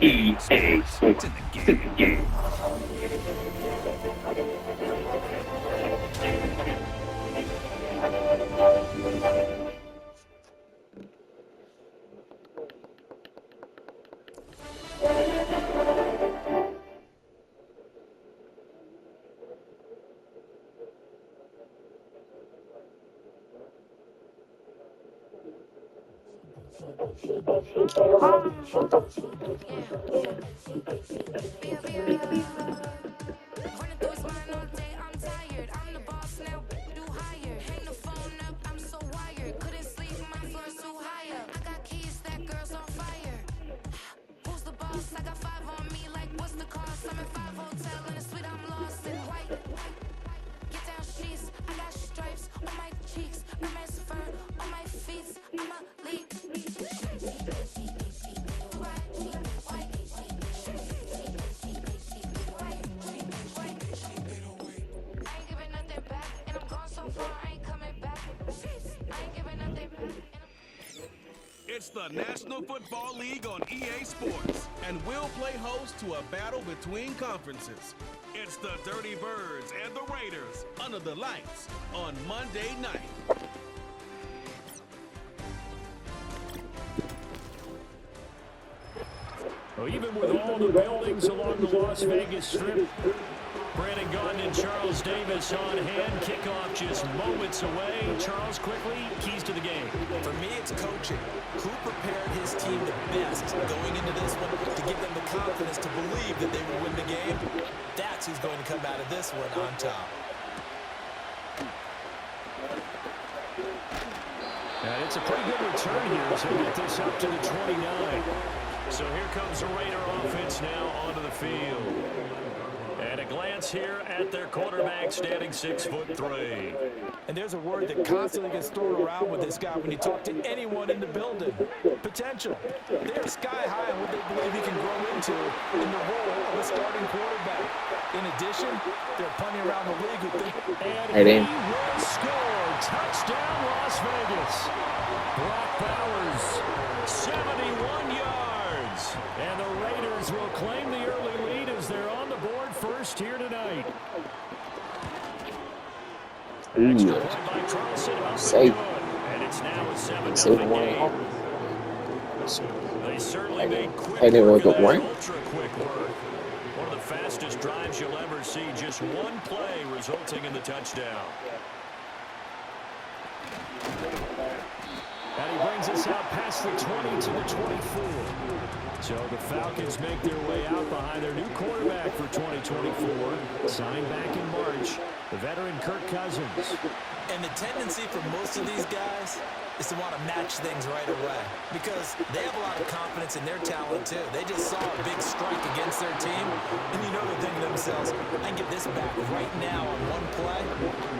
EA Sports. It's in the game. It's the National Football League on EA Sports, and we'll play host to a battle between conferences. It's the Dirty Birds and the Raiders under the lights on Monday night. Well, even with all the buildings along the Las Vegas Strip, Brandon Gaudin and Charles Davis on hand. Kickoff just moments away. Charles, quickly, keys to the game. For me, it's coaching. Who prepared his team the best going into this one to give them the confidence to believe that they would win the game? That's who's going to come out of this one on top. And it's a pretty good return here as they get this up to the 29. So here comes the Raider offense now onto the field. And a glance here at their quarterback, standing 6'3". And there's a word that constantly gets thrown around with this guy when you talk to anyone in the building. Potential. They're sky high on what they believe he can grow into in the role of a starting quarterback. In addition, there are plenty around the league who think... And he will score. Touchdown, Las Vegas. Brock Bowers, 71 yards. And the Raiders will claim the early lead as they're on the board first here tonight. Extra point by Carlson. Safe. And it's now a 7-0 game. They certainly made quick work of that, ultra quick work. One of the fastest drives you'll ever see. Just one play resulting in the touchdown. And he brings us out past the 20 to the 24. So the Falcons make their way out behind their new quarterback for 2024. Signed back in March, the veteran Kirk Cousins. And the tendency for most of these guys is to want to match things right away because they have a lot of confidence in their talent too. They just saw a big strike against their team, and you know they're thinking to themselves, I can get this back right now on one play.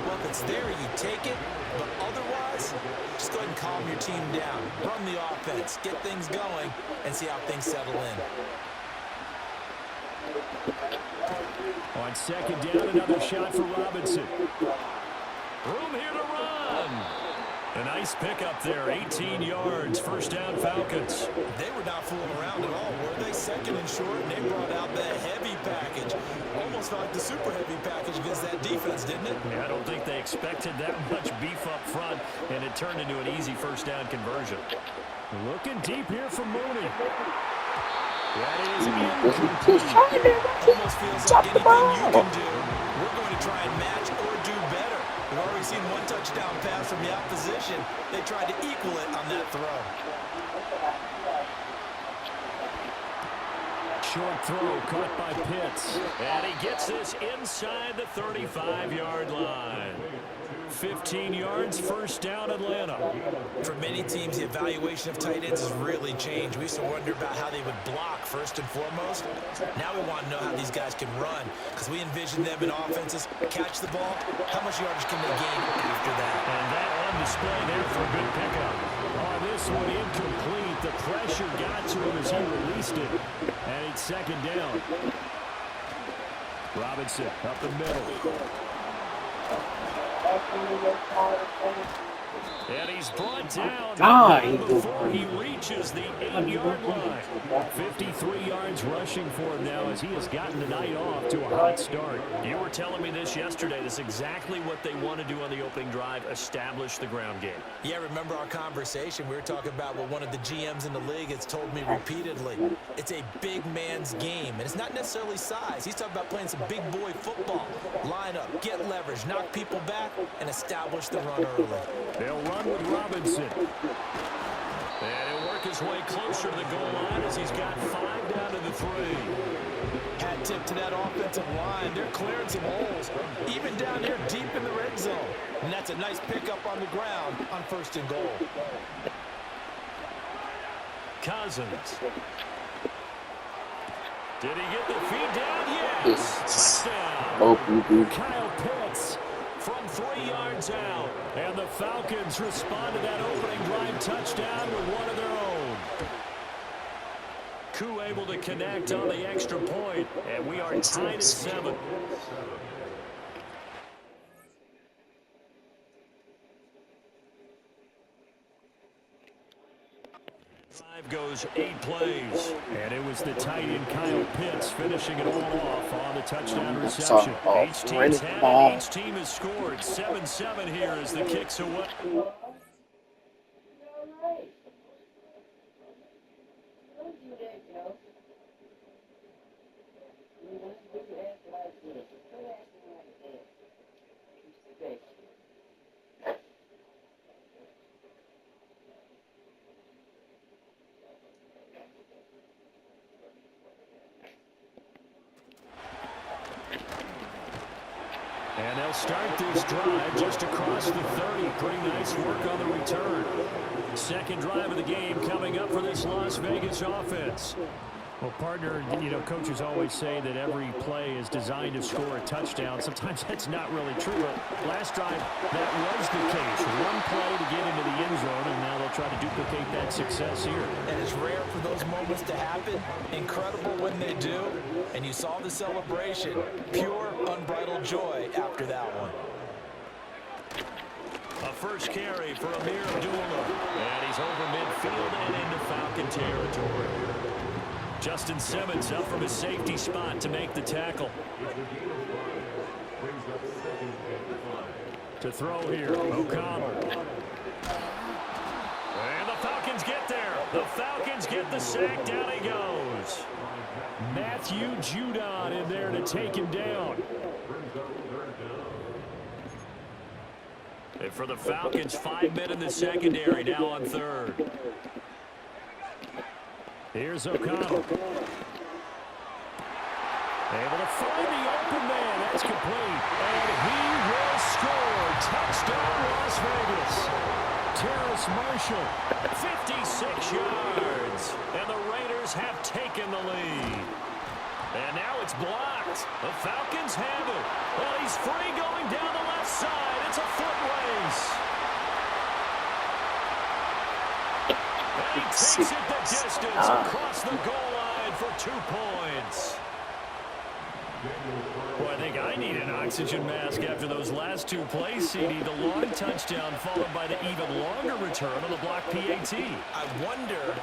Well, if it's there, you take it, but otherwise, just go ahead and calm your team down. Run the offense, get things going, and see how things settle in. On second down, another shot for Robinson. Room here to run. A nice pickup there, 18 yards, first down Falcons. They were not fooling around at all, were they? Second and short, and they brought out the heavy package. Almost like the super heavy package against that defense, didn't it? Yeah, I don't think they expected that much beef up front, and it turned into an easy first down conversion. Looking deep here for Mooney. That is incomplete. Almost feels like anything you can do, we're going to try and match or do better. We've already seen one touchdown pass from the opposition. They tried to equal it on that throw. Short throw caught by Pitts. And he gets this inside the 35-yard line. 15 yards, first down Atlanta. For many teams, the evaluation of tight ends has really changed. We used to wonder about how they would block first and foremost. Now we want to know how these guys can run because we envision them in offenses catch the ball. How much yardage can they gain after that? And that on display there for a good pickup. Oh, this one incomplete. The pressure got to him as he released it. And it's second down. Robinson up the middle. And he's brought down God, before he reaches the 8-yard line. 53 yards rushing for him now as he has gotten the night off to a hot start. You were telling me this yesterday. This is exactly what they want to do on the opening drive, establish the ground game. Yeah, remember our conversation? We were talking about what one of the GMs in the league has told me repeatedly. It's a big man's game, and it's not necessarily size. He's talking about playing some big boy football. Line up, get leverage, knock people back, and establish the run early. They'll run with Robinson. And he'll work his way closer to the goal line as he's got 5 down to the 3. Hat tip to that offensive line. They're clearing some holes, even down here deep in the red zone. And that's a nice pickup on the ground on 1st and goal. Cousins. Did he get the feed down? Yes. Touchdown. Kyle Pitts from 3 yards out. And the Falcons respond to that opening drive touchdown with one of their own. Koo able to connect on the extra point, and we are tied at 7. Drive goes 8 plays, and it was the tight end Kyle Pitts finishing it all off on the touchdown reception. Each team's had it, each team has scored. 7-7 here as the kicks away. And they'll start this drive just across the 30. Pretty nice work on the return. Second drive of the game coming up for this Las Vegas offense. Well, partner, you know, coaches always say that every play is designed to score a touchdown. Sometimes that's not really true, but last drive, that was the case. One play to get into the end zone, and now they'll try to duplicate that success here. And it's rare for those moments to happen. Incredible when they do. And you saw the celebration. Pure, unbridled joy after that one. A first carry for Amir Abdullah. And he's over midfield and into Falcon territory. Justin Simmons up from his safety spot to make the tackle. To throw here, O'Connell. And the Falcons get there. The Falcons get the sack. Down he goes. Matthew Judon in there to take him down. And for the Falcons, 5 men in the secondary, now on 3rd. Here's O'Connell. Able to find the open man. That's complete. And he will score. Touchdown, Las Vegas. Terrace Marshall, 56 yards. And the Raiders have taken the lead. And now it's blocked. The Falcons have it. Well, he's free going down the left side. It's a foot race. And he takes it the distance across the goal line for 2 points. Well, I think I need an oxygen mask after those last 2 plays, CD. The long touchdown followed by the even longer return on the block PAT. I wonder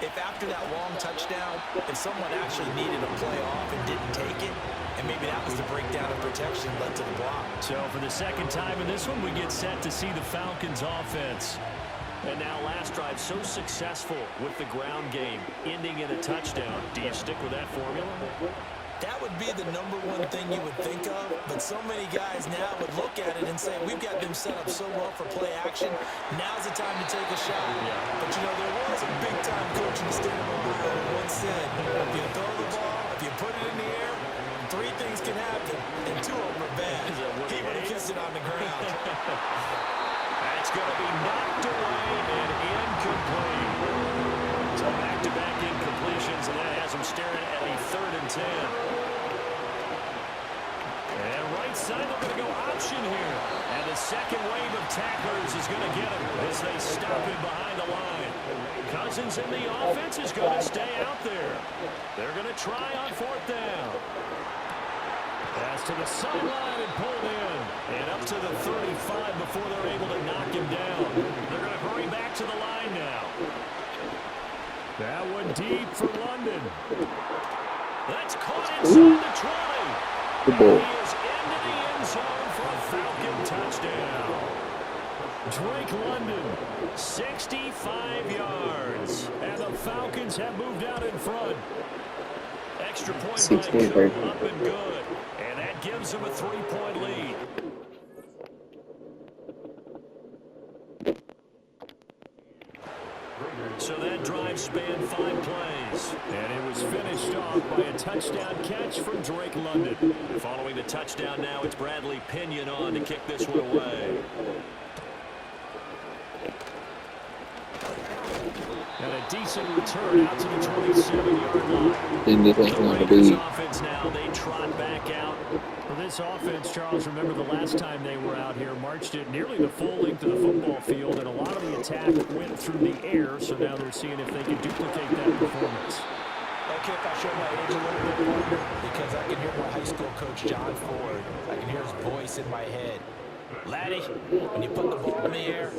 if after that long touchdown, if someone actually needed a play off and didn't take it, and maybe that was the breakdown of protection led to the block. So for the second time in this one, we get set to see the Falcons offense. And now last drive so successful with the ground game, ending in a touchdown. Do you stick with that formula? That would be the #1 thing you would think of, but so many guys now would look at it and say, we've got them set up so well for play action, now's the time to take a shot. Yeah. But, you know, there was a big-time coach in the state of Ohio who once said, if you throw the ball, if you put it in the air, 3 things can happen, and 2 of them are bad. He would have kissed it on the ground. That's going to be knocked away and incomplete. So back-to-back incompletions, and that has him staring at a 3rd and 10. And right side, they're going to go option here. And the second wave of tacklers is going to get him as they stop him behind the line. Cousins in the offense is going to stay out there. They're going to try on 4th down. Pass to the sideline and pulled in. And up to the 35 before they're able to knock him down. They're going to hurry back to the line now. That one deep for London. That's caught inside the 20. Good ball. And he is into the end zone for a Falcon touchdown. Drake London, 65 yards. And the Falcons have moved out in front. Extra point by Coop, up and good. And that gives them a 3-point lead. So that drive spanned 5 plays. And it was finished off by a touchdown catch from Drake London. Following the touchdown now, it's Bradley Pinion on to kick this one away. And a decent return out to the 27-yard line. Didn't get that The one to Raiders be. offense now, they trot back out. For this offense, Charles, remember the last time they were out here, marched it nearly the full length of the football field, and a lot of the attack went through the air, so now they're seeing if they can duplicate that performance. Okay, if I show my age a little bit more, because I can hear my high school coach, John Ford. I can hear his voice in my head. Laddie, when you put the ball in the air,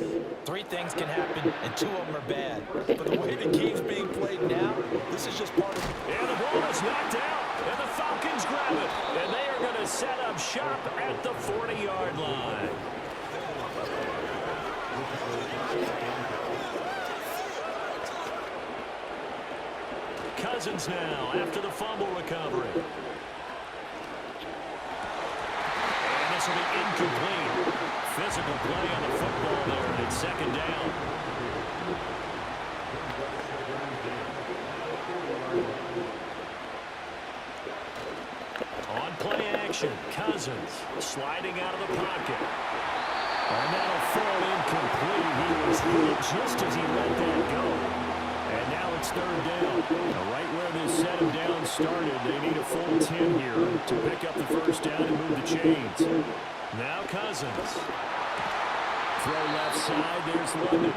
3 things can happen, and 2 of them are bad. But the way the game's being played now, this is just part of it. And the ball is knocked out, and the Falcons grab it. And they are going to set up shop at the 40-yard line. Cousins now after the fumble recovery. And this will be incomplete. Physical play on the football there, and it's 2nd down. On play action, Cousins sliding out of the pocket. And that'll fall incomplete. He was hit just as he let that go. And now it's 3rd down. Now right where this set him down started, they need a full 10 here to pick up the 1st down and move the chains. Now Cousins. Throw left side, there's London.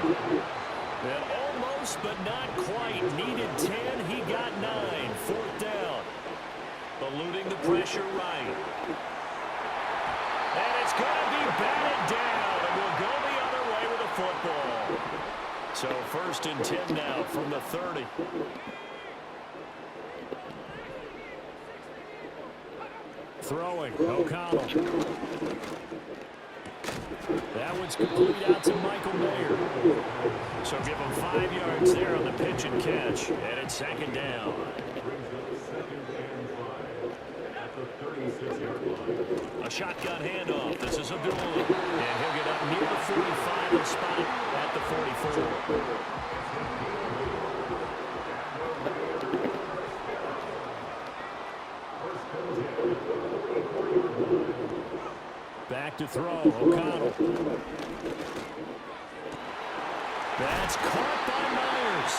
And almost, but not quite. Needed 10, he got 9. 4th down. Eluding the pressure right. And it's going to be batted down, and we'll go the other way with the football. So 1st and 10 now from the 30. Throwing, O'Connell. That one's complete out to Michael Mayer. So give him 5 yards there on the pitch and catch, and it's 2nd down. A shotgun handoff. This is Abdullah. And he'll get up near the 45 and spot it at the 44. Back to throw. O'Connell. That's caught by Myers.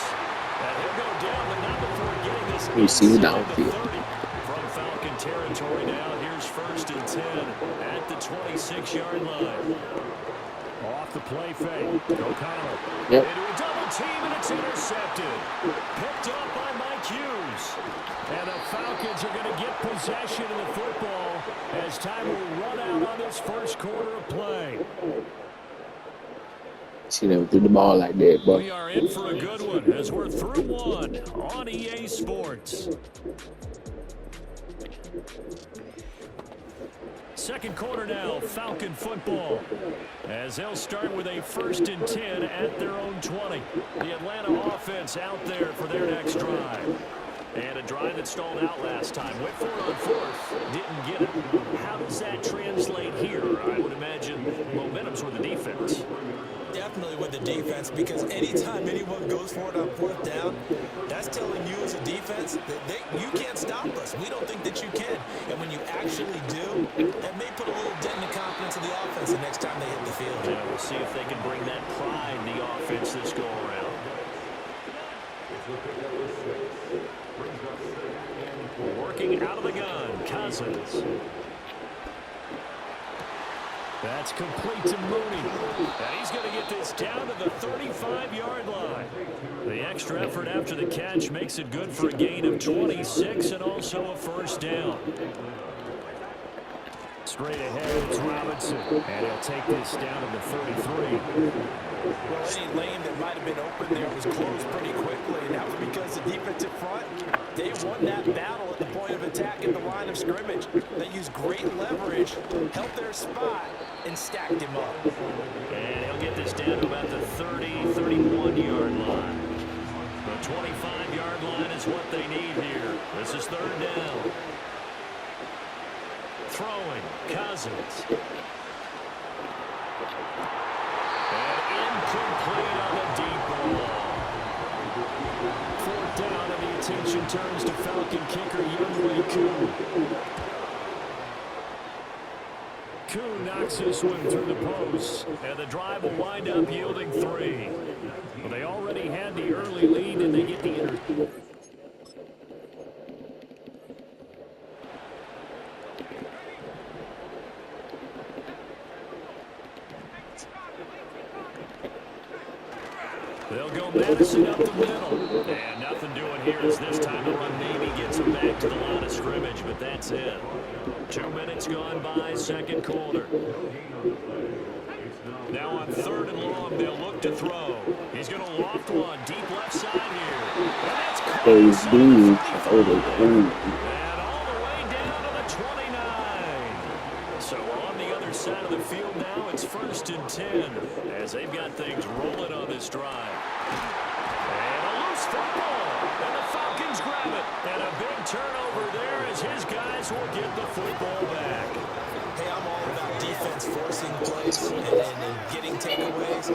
And he'll go down, but not before getting this Receiver inside the downfield. 30. From Falcon territory now, here's 1st and 10 at the 26-yard line. Off the play fake. O'Connell. Yep. Into a double team, and it's intercepted. Picked up by Mike Hughes. And the Falcons are going to get possession of the football as time will run out on this 1st quarter of play. She never threw the ball like that, but We are in for a good one as we're through 1 on EA Sports. 2nd quarter now, Falcon football. As they'll start with a 1st and 10 at their own 20. The Atlanta offense out there for their next drive. And a drive that stalled out last time. Went for it on 4th. Didn't get it. How does that translate here? I would imagine momentum's with the defense. Definitely with the defense, because anytime anyone goes for it on 4th down, that's telling you as a defense that you can't stop us. We don't think that you can. And when you actually do, that may put a little dent in the confidence of the offense the next time they hit the field. Yeah, we'll see if they can bring that pride in the offense this go around. Working out of the gun, Cousins. That's complete to Mooney. And he's going to get this down to the 35-yard line. The extra effort after the catch makes it good for a gain of 26 and also a 1st down. Straight ahead, it's Robinson. And he'll take this down to the 33. Well, any lane that might have been open there was closed pretty quickly, and that was because the defensive front, they won that battle at the point of attack at the line of scrimmage. They used great leverage, held their spot, and stacked him up. And he'll get this down to about the 30, 31-yard line. The 25-yard line is what they need here. This is third down. Throwing, Cousins. And incomplete on the deep ball. Fourth down, and the attention turns to Falcon kicker Younghoe Koo. Koo knocks this one through the post, and the drive will wind up yielding 3. Well, they already had the early lead, and they get the interception. They'll go Madison up the middle. And nothing doing here as this time the run maybe gets them back to the line of scrimmage, but that's it. 2 minutes gone by, second quarter. Now on third and long, they'll look to throw. He's going to loft one deep left side here. And that's caught. And all the way down to the 29. So on the other side of the field now, it's 1st and 10 as they've got things rolling on this drive. And a loose football. And the Falcons grab it. And a big turnover there as his guys will get the football back. Hey, I'm all about defense forcing plays and getting takeaways.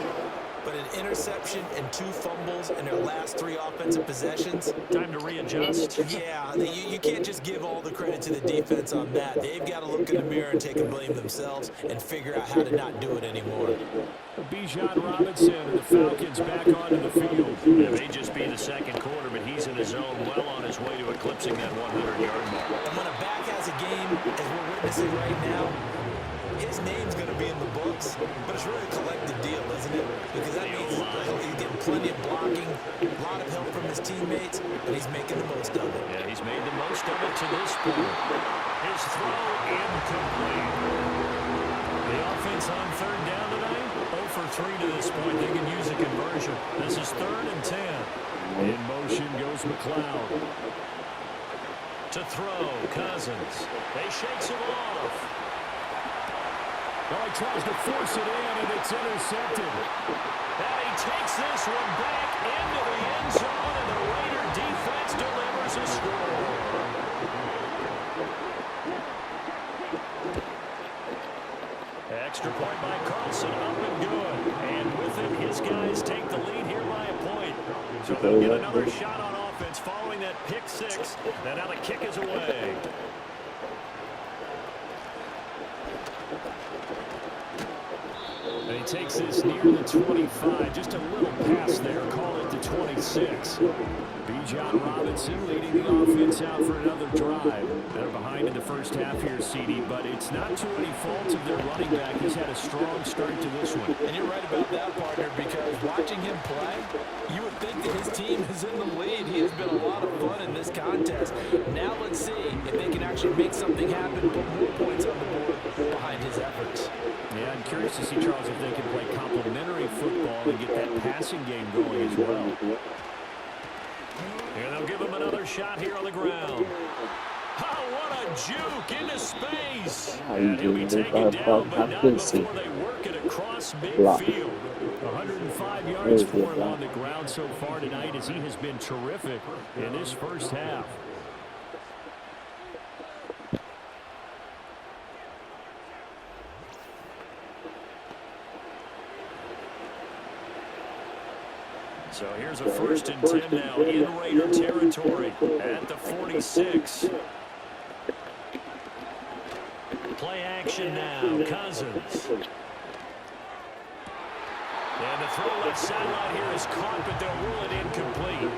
But an interception and 2 fumbles in their last 3 offensive possessions. Time to readjust. Yeah, you can't just give all the credit to the defense on that. They've got to look in the mirror and take a blame themselves and figure out how to not do it anymore. Bijan Robinson and the Falcons back onto the field. It may just be the second quarter, but he's in his zone, well on his way to eclipsing that 100-yard mark. And when a back has a game, as we're witnessing right now, his name's going to be in the books, but it's really a collective deal, isn't it? Because that means he's getting plenty of blocking, a lot of help from his teammates, and he's making the most of it. Yeah, he's made the most of it to this point. His throw incomplete. The offense on third down tonight, 0 for 3 to this point. They can use a conversion. This is 3rd and 10. In motion goes McLeod. To throw, Cousins. They shakes him off. Well, he tries to force it in, and it's intercepted. And he takes this one back into the end zone, and the Raider defense delivers a score. Extra point by Carlson, up and good. And with it, his guys take the lead here by a point. So they'll get another shot on offense following that pick 6. And now the kick is away. And he takes this near the 25. Just a little pass there. Call it the 26. Bijan Robinson leading the offense out for another drive. They're behind in the first half here, CD, but it's not to any fault of their running back. He's had a strong start to this one. And you're right about that, partner, because watching him play, you would think that his team is in the lead. He has been a lot of fun in this contest. Now let's see if they can actually make something happen, put more points on the board behind his efforts. Yeah, I'm curious to see, Charles, if they can play complementary football and get that passing game going as well. And they'll give him another shot here on the ground. Oh, what a juke into space. And he'll be taken down, but not before they work it across midfield. 105 yards for him on the ground so far tonight as he has been terrific in this first half. So here's a 1st and 10 now in Raider territory at the 46. Play action now, Cousins. And the throw left sideline here is caught, but they'll rule it incomplete.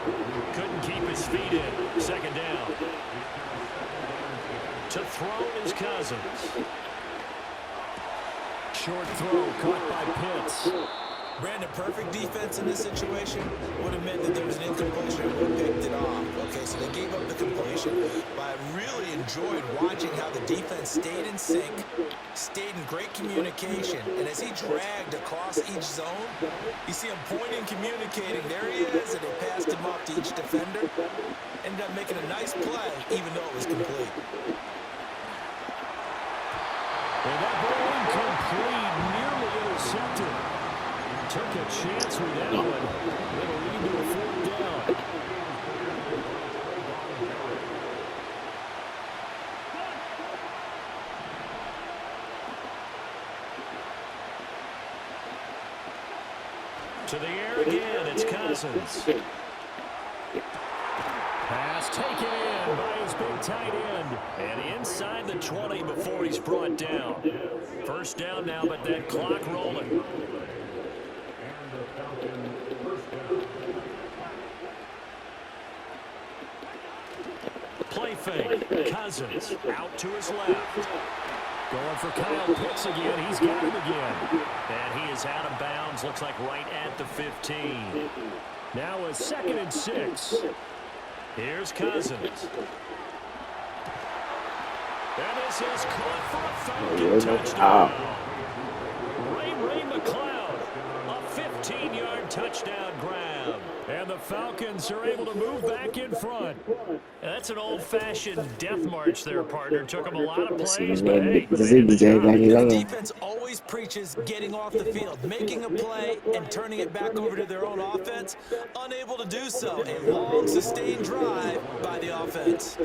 Couldn't keep his feet in. Second down. To throw is Cousins. Short throw caught by Pitts. Brandon, perfect defense in this situation would have meant that there was an incompletion and would have picked it off. Okay, so they gave up the completion. But I really enjoyed watching how the defense stayed in sync, stayed in great communication. And as he dragged across each zone, you see him pointing, communicating. There he is, and they passed him off to each defender. Ended up making a nice play, even though it was complete. And that ball incomplete, nearly intercepted. Took a chance with that one. It'll lead to a 4th down. To the air again, it's Cousins. Pass taken in by his big tight end. And inside the 20 before he's brought down. First down now, but that clock rolling. Play fake. Cousins out to his left. Going for Kyle Pitts again. He's got him again. And he is out of bounds. Looks like right at the 15. Now a 2nd and 6. Here's Cousins. And this is caught for a Falcon touchdown. Ray McCloud, a 15-yard touchdown grab. And the Falcons are able to move back in front. That's an old-fashioned death march there, partner. Took them a lot of plays, but hey, the defense always preaches getting off the field, making a play, and turning it back over to their own offense. Unable to do so. A long, sustained drive by the offense.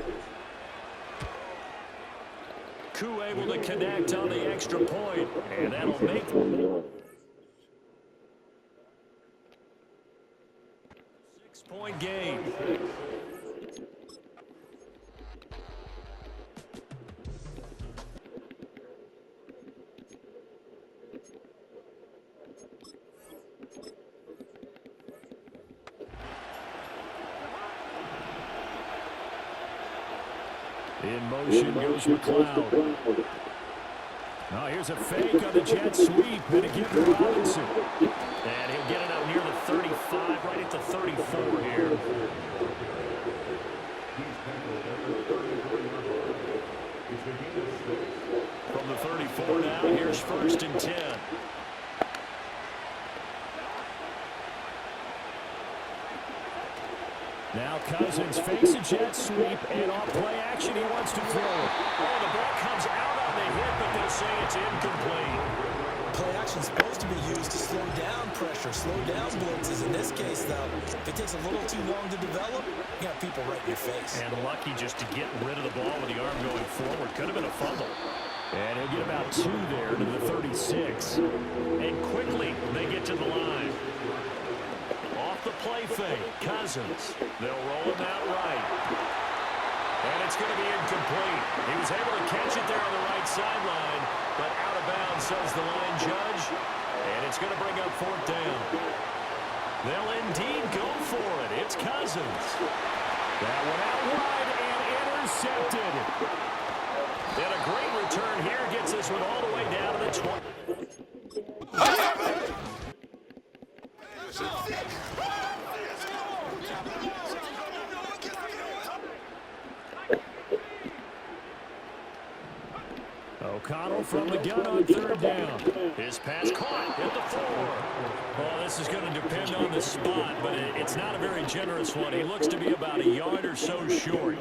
Koo able to connect on the extra point, and that'll make it. 6-point game. In motion goes McCloud. Now here's a fake on the jet sweep. And again to Robinson. And he'll get it out near the 35, right at the 34 here. From the 34 now, here's 1st and 10. Now Cousins fakes a jet sweep, and off play action, he wants to throw it. Oh, the ball comes out on the hit, but they'll say it's incomplete. Play action is supposed to be used to slow down pressure, slow down blitzes. In this case, though, if it takes a little too long to develop, you got people right in your face. And lucky just to get rid of the ball with the arm going forward. Could have been a fumble. And he'll get about 2 there to the 36. And quickly, they get to the line. The play fake, Cousins. They'll roll him out right. And it's going to be incomplete. He was able to catch it there on the right sideline, but out of bounds, says the line judge. And it's going to bring up 4th down. They'll indeed go for it. It's Cousins. That one out wide and intercepted. And a great return here gets this one all the way down to the 20. O'Connell from the gun on 3rd down. His pass caught at the 4. Well, this is going to depend on the spot, but it's not a very generous one. He looks to be about a yard or so short.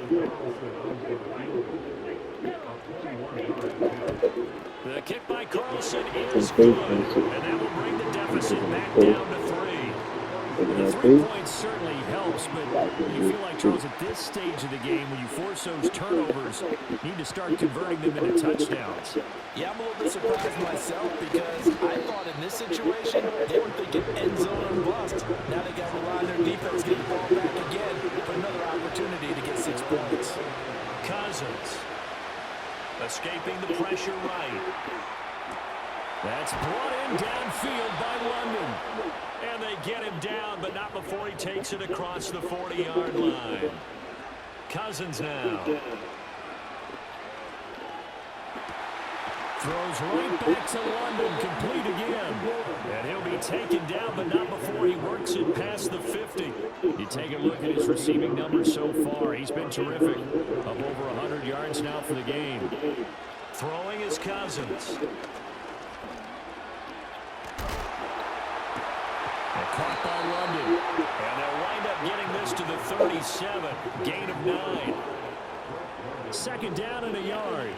The kick by Carlson is good, and that will bring the deficit back down to 3. The 3 points certainly helps, but you feel like, Charles, at this stage of the game, when you force those turnovers, you need to start converting them into touchdowns. Yeah, I'm a little bit surprised myself because I thought in this situation, they were thinking end zone or bust. Now they got to rely on their defense, get the ball back again for another opportunity to get 6 points. Cousins escaping the pressure right. That's brought in downfield by London. And they get him down, but not before he takes it across the 40-yard line. Cousins now. Throws right back to London, complete again. And he'll be taken down, but not before he works it past the 50. You take a look at his receiving numbers so far. He's been terrific. Up over 100 yards now for the game. Throwing is Cousins. And caught by London. And they'll wind up getting this to the 37. Gain of 9. Second down and a yard.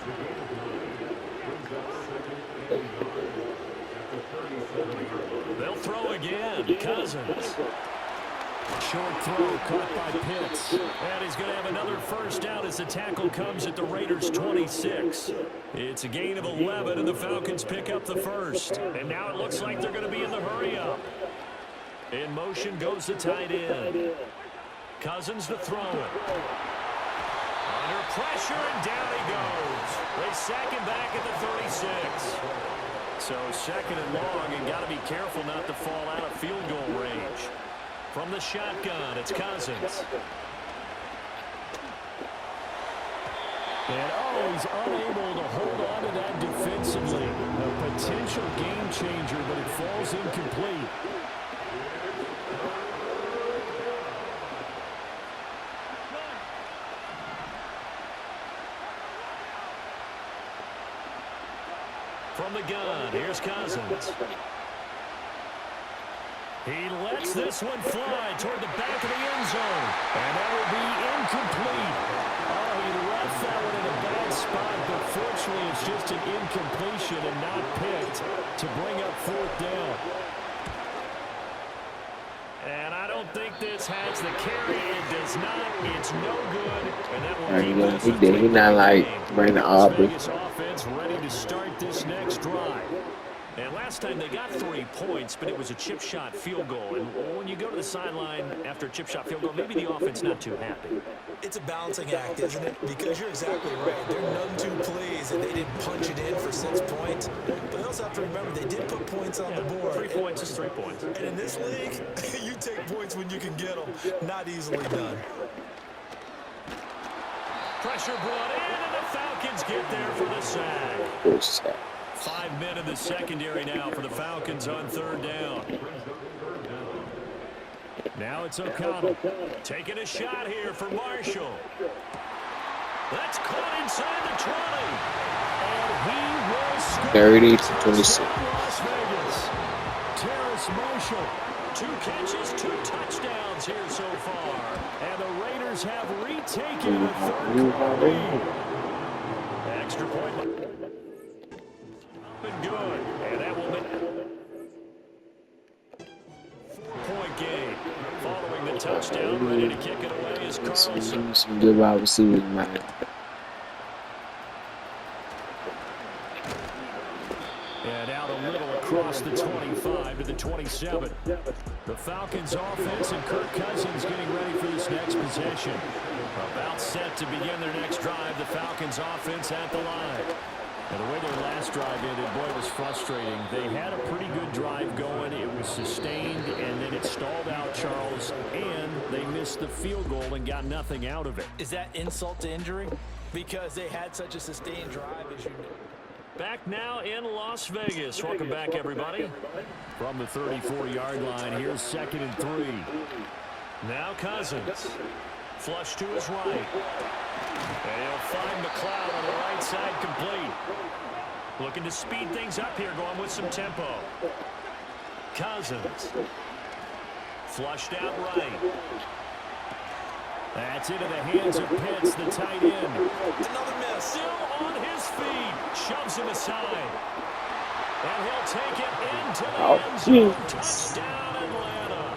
They'll throw again. Cousins. Short throw caught by Pitts. And he's going to have another first down as the tackle comes at the Raiders' 26. It's a gain of 11, and the Falcons pick up the first. And now it looks like they're going to be in the hurry-up. In motion goes the tight end. Cousins to throw it. Under pressure, and down he goes. They sack him back at the 36. So second and long, and got to be careful not to fall out of field goal range. From the shotgun, it's Cousins. And he's unable to hold on to that defensively. A potential game changer, but it falls incomplete. From the gun, here's Cousins. He lets this one fly toward the back of the end zone. And that will be incomplete. He left that one in a bad spot, but fortunately it's just an incompletion and not picked to bring up fourth down. And I don't think this has the carry. It does not. It's no good. And that will keep us a 3-point He's not like Brandon Aubrey. Vegas offense ready to start this next drive. And last time they got 3 points, but it was a chip shot field goal. And when you go to the sideline after a chip shot field goal, maybe the offense not too happy. It's a balancing act, isn't it? Because you're exactly right. They're none too pleased, and they didn't punch it in for 6 points. But they also have to remember they did put points on the board. 3 points is 3 points. And in this league, you take points when you can get them. Not easily done. Pressure brought in, and the Falcons get there for the sack. 5 men in the secondary now for the Falcons on third down. Now it's O'Connell taking a shot here for Marshall. That's caught inside the 20. And he will score. 30-26. Las Vegas. Terrace Marshall. 2 catches, 2 touchdowns here so far. And the Raiders have retaken the third quarter lead. Extra point. Been good. And that will be 4-point game. Following the touchdown, ready to kick it away is Carlson. Some good wide receivers, man. And out a little across the 25 to the 27. The Falcons offense and Kirk Cousins getting ready for this next possession. About set to begin their next drive. The Falcons offense at the line. And the way their last drive ended, boy, it was frustrating. They had a pretty good drive going. It was sustained, and then it stalled out, Charles, and they missed the field goal and got nothing out of it. Is that insult to injury? Because they had such a sustained drive, as you know. Back now in Las Vegas. Welcome back, everybody. From the 34-yard line, here's 2nd and 3. Now Cousins. Flush to his right. And he'll find McLeod on the right side, complete. Looking to speed things up here, going with some tempo. Cousins. Flushed out right. That's into the hands of Pitts, the tight end. Another miss. Still on his feet. Shoves him aside. And he'll take it into the end zone. Touchdown, Atlanta.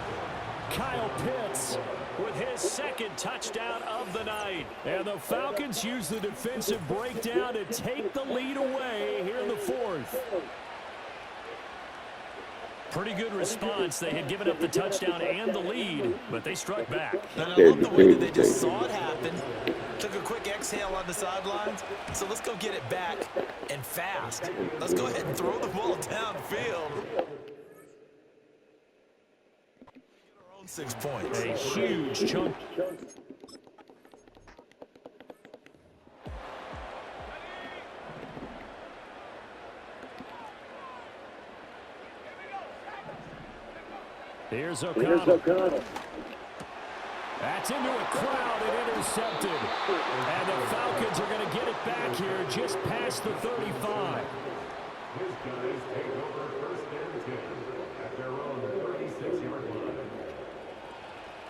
Kyle Pitts with his 2nd touchdown of the night. And the Falcons use the defensive breakdown to take the lead away here in the 4th. Pretty good response. They had given up the touchdown and the lead, but they struck back. And I love the way that they just saw it happen. Took a quick exhale on the sidelines. So let's go get it back and fast. Let's go ahead and throw the ball downfield. 6 points. A huge chunk. Here's O'Connell. That's into a crowd and intercepted. And the Falcons are going to get it back here just past the 35.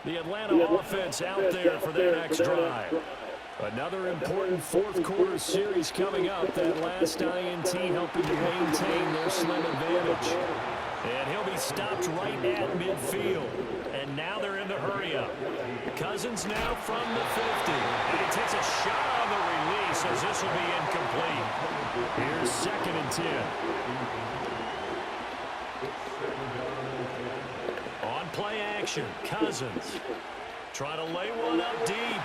The Atlanta offense out there for their next drive. Another important fourth-quarter series coming up. That last INT helping to maintain their slim advantage. And he'll be stopped right at midfield. And now they're in the hurry-up. Cousins now from the 50. And he takes a shot on the release as this will be incomplete. Here's 2nd and 10. On play action, Cousins. Trying to lay one up deep.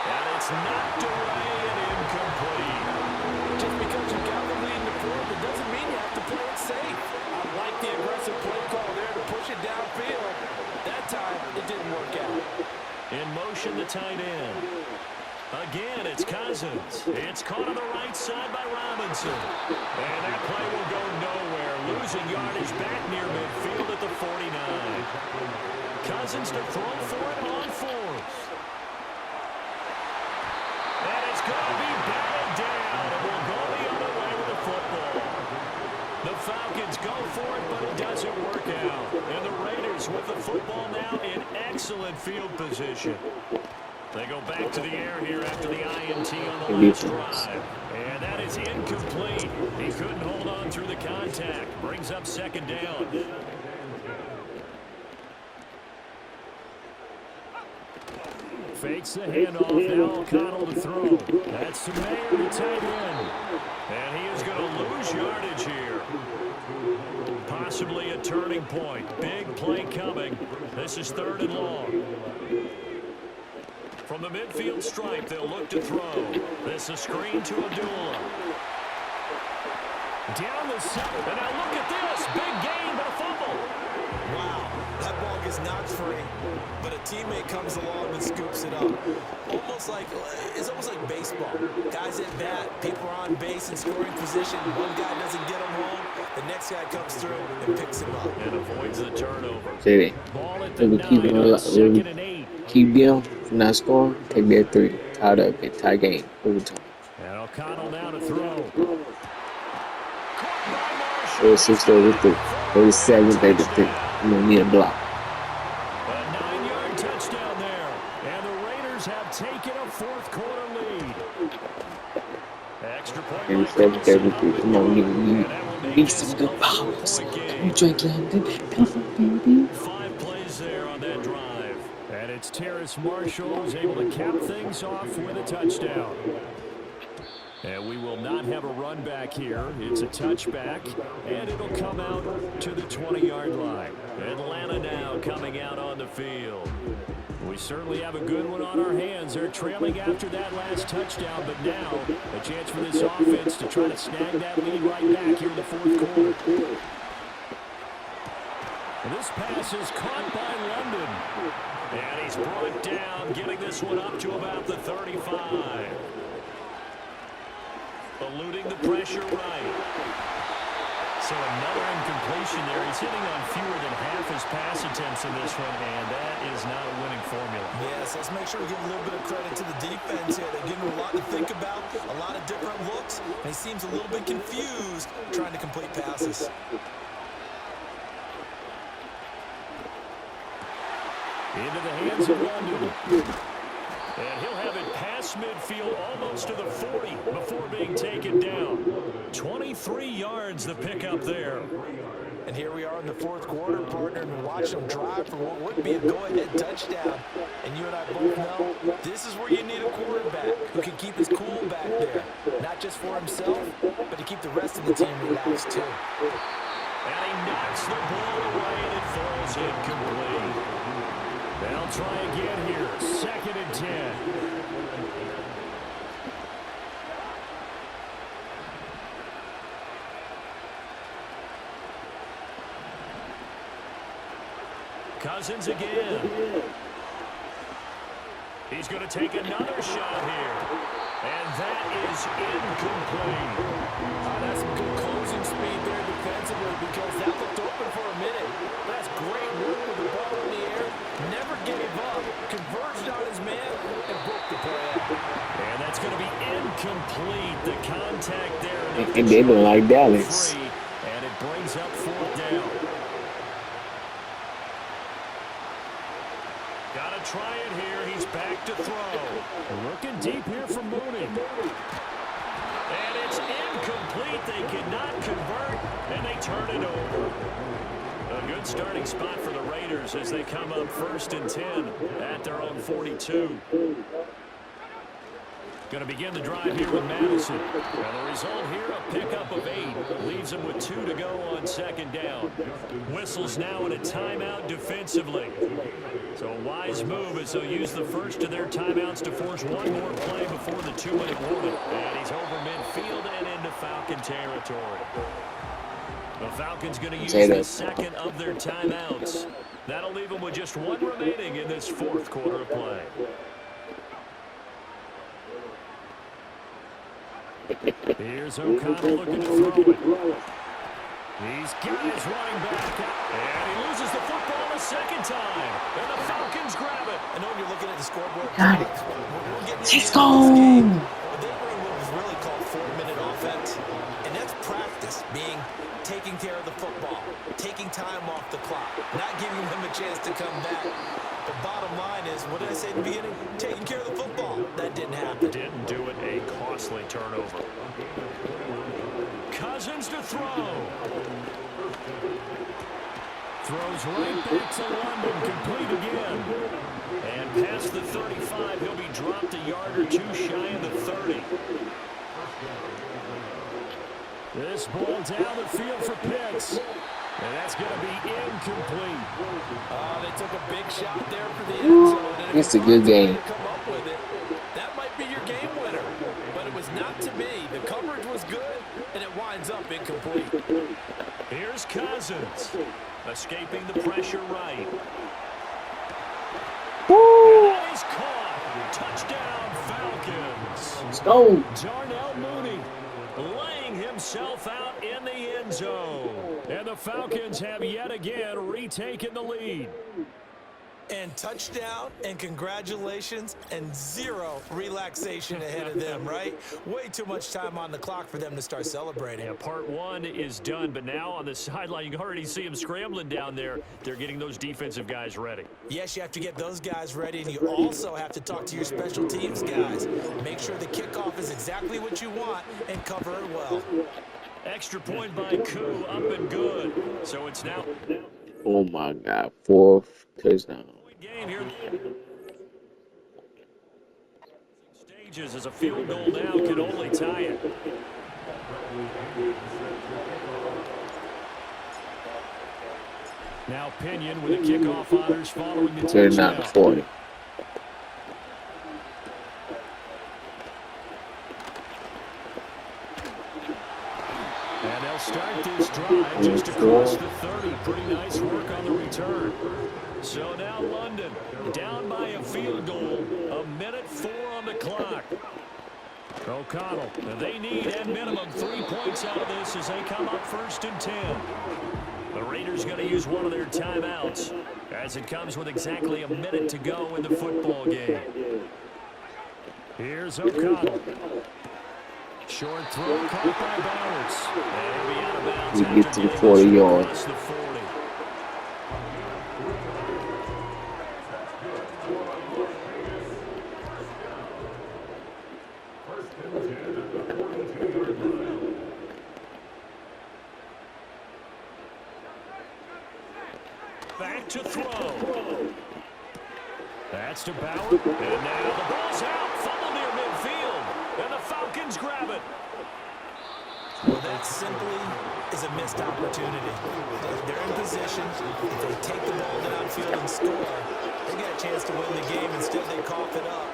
And it's knocked away and incomplete. Just because you got the lead in the fourth, it doesn't mean you have to play it safe. I like the aggressive play call there to push it downfield. That time, it didn't work out. In motion, the tight end. Again, it's Cousins. It's caught on the right side by Robinson. And that play will go nowhere. Losing yardage back near midfield at the 49. Cousins to throw for it on 4th. And it's going to be batted down. It will go the other way with the football. The Falcons go for it, but it doesn't work out. And the Raiders with the football now in excellent field position. They go back to the air here after the INT on the last drive. And that is incomplete. He couldn't hold on through the contact. Brings up 2nd down. Fakes the handoff. Now O'Connell to throw. That's Mayer to tight end. And he is going to lose yardage here. Possibly a turning point. Big play coming. This is 3rd and long. From the midfield stripe, they'll look to throw. This is a screen to Abdullah. Down the center. And now look at this. Big gain, but a fumble. Wow, that ball gets knocked free, but a teammate comes along and scoops it up. It's almost like baseball. Guys at bat, people are on base in scoring position. One guy doesn't get him home. The next guy comes through and picks him up. And avoids the turnover. Say Ball at that. the 9 on 2nd and 8. Keep them from not scoring. Take that 3. Tied up. Get tie game. Overtime. And O'Connell now to throw. 36 over 3. 37 over 3. You don't need a block. A 9-yard touchdown there. And the Raiders have taken a fourth-quarter lead. Extra point. 37 over 3. Come on, you need some good powers. You drink like good baby. 5 plays there on that drive. And it's Terrace Marshall who's able to cap things off with a touchdown. And we will not have a run back here. It's a touchback, and it'll come out to the 20-yard line. Atlanta now coming out on the field. We certainly have a good one on our hands. They're trailing after that last touchdown, but now a chance for this offense to try to snag that lead right back here in the fourth quarter. This pass is caught by London. And he's brought down, getting this one up to about the 35. Eluding the pressure right. So another incompletion there. He's hitting on fewer than half his pass attempts in this one, and that is not a winning formula. Yes, let's make sure we give a little bit of credit to the defense here. They're giving him a lot to think about, a lot of different looks, and he seems a little bit confused trying to complete passes. Into the hands of London. And he'll have it past midfield almost to the 40 before being taken down. 23 yards the pickup there. And here we are in the fourth quarter, partner, and we're watching them drive for what would be a go-ahead touchdown. And you and I both know this is where you need a quarterback who can keep his cool back there. Not just for himself, but to keep the rest of the team relaxed too. And he knocks the ball away and it falls incomplete. They'll try again here. 2nd and 10. Cousins again. He's going to take another shot here. And that is incomplete. That's some good closing speed there defensively because that looked open for a minute. That's great work with the ball in the air. Never gave up. Converged on his man and broke the play out. And that's going to be incomplete. The contact there. And they look like Dallas. And it brings up fourth down. Got to try it here. He's back to throw. Looking deep here for Mooney. And it's incomplete. They cannot convert, and they turn it over. A good starting spot for the Raiders as they come up 1st and 10 at their own 42. Going to begin the drive here with Madison. And the result here, a pickup of 8. Leaves them with 2 to go on 2nd down. Whistles now in a timeout defensively. So a wise move as they'll use the first of their timeouts to force one more play before the 2-minute warning. And he's over midfield and into Falcon territory. The Falcons going to use the second of their timeouts. That'll leave them with just 1 remaining in this 4th quarter of play. Here's O'Connell looking to throw it. He's got his running back. And he loses the football a second time. And the Falcons grab it. I know when you're looking at the scoreboard. Got it. Let's go. They ran what was really called 4-minute offense. And that's practice, being taking care of the football, taking time off the clock, not giving them a chance to come back. The bottom line is, what did I say at the beginning? Taking care of the football. That didn't happen. Didn't do it. A costly turnover. Cousins to throw. Throws right back to London. Complete again. And past the 35, he'll be dropped a yard or 2 shy of the 30. This ball down the field for Pitts. And that's going to be incomplete. They took a big shot there for the end zone. It's a good game. Come up with it. That might be your game winner. But it was not to be. The coverage was good, and it winds up incomplete. Here's Cousins. Escaping the pressure right. Woo! And he's caught. Touchdown, Falcons. Let's go. Darnell Mooney laying himself out in the end zone. And the Falcons have yet again retaken the lead. And touchdown, and congratulations, and 0 relaxation ahead of them, right? Way too much time on the clock for them to start celebrating. Yeah, part 1 is done, but now on the sideline, you can already see them scrambling down there. They're getting those defensive guys ready. Yes, you have to get those guys ready, and you also have to talk to your special teams guys. Make sure the kickoff is exactly what you want and cover it well. Extra point by Koo, up and good. So it's now... Oh my God, 4th touchdown. Game here. Stages as a field goal now can only tie it. Now Pinion with a kickoff honors following the touchdown. 39-40. And they'll start this drive just across the 30. Pretty nice work on the return. So now London down by a field goal. 1:04 on the clock. O'Connell, they need at minimum 3 points out of this as they come up 1st and 10. The Raiders going to use one of their timeouts as it comes with exactly a minute to go in the football game. Here's O'Connell. Short throw caught by Bowers. And he'll be out of bounds. We get to the 40 yard. The 40. Back to throw. That's to Bauer. And now the ball's out. Fumble near midfield. And the Falcons grab it. Well, that simply is a missed opportunity. They're in position. If they take the ball downfield and score, they get a chance to win the game. Instead, they cough it up.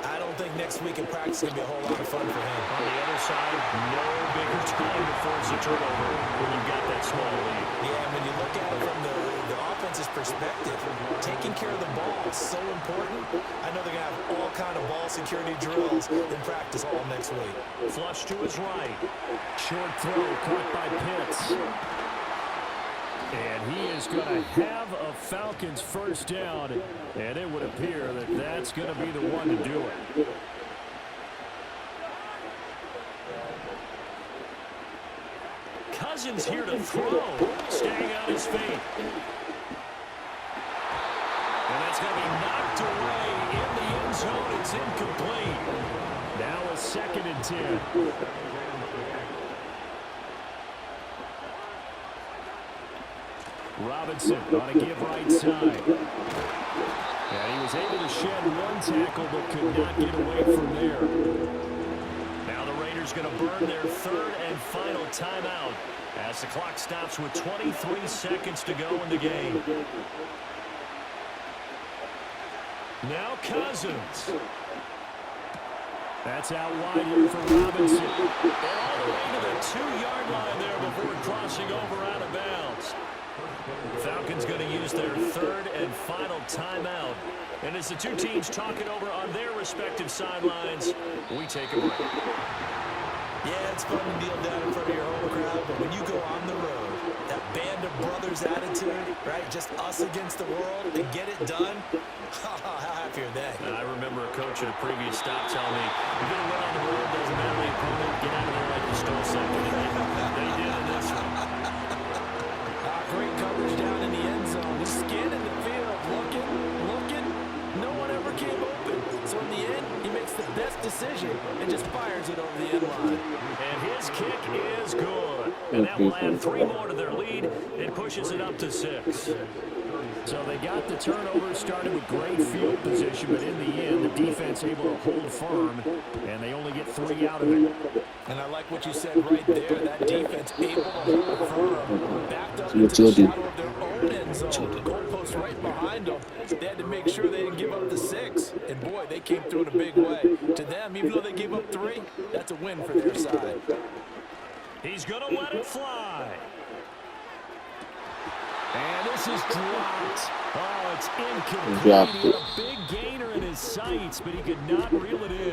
I don't think next week in practice is going to be a whole lot of fun for him. On the other side, no bigger time to force a turnover when you've got that small lead. Yeah, when you look at it from the offense's perspective, taking care of the ball is so important. I know they're going to have all kind of ball security drills in practice all next week. Flush to his right. Short throw caught by Pitts. And he is going to have a Falcons first down, and it would appear that that's going to be the one to do it. Cousins here to throw, staying on his feet. And that's going to be knocked away in the end zone. It's incomplete. Now a 2nd and 10. Robinson on a give right side. And he was able to shed one tackle but could not get away from there. Now the Raiders going to burn their 3rd and final timeout as the clock stops with 23 seconds to go in the game. Now Cousins. That's out wide here for Robinson. And all the way to the 2-yard line there before crossing over out of bounds. Falcons going to use their 3rd and final timeout. And as the two teams talk it over on their respective sidelines, we take a break. Yeah, it's fun to kneel down in front of your home crowd, but when you go on the road, that band of brothers attitude, right, just us against the world, and get it done, how happy are they? I remember a coach at a previous stop telling me, you're going to win on the road, doesn't matter the opponent, get out of there like you stole something. They did in this one. Great coverage down in the end zone. He's scanning the field, looking. No one ever came open. So in the end, he makes the best decision and just fires it over the end line. And his kick is good. And that will add 3 more to their lead and pushes it up to 6. So they got the turnover, started with great field position, but in the end, the defense able to hold firm, and they only get 3 out of it. And I like what you said right there. That defense able to hold firm, backed up into the shadow of their own end zone. The goalpost right behind them. They had to make sure they didn't give up the 6. And boy, they came through in a big way. To them, even though they gave up 3, that's a win for their side. He's going to let it fly. And this is dropped. Oh, it's incomplete. He had a big gainer in his sights, but he could not reel it in.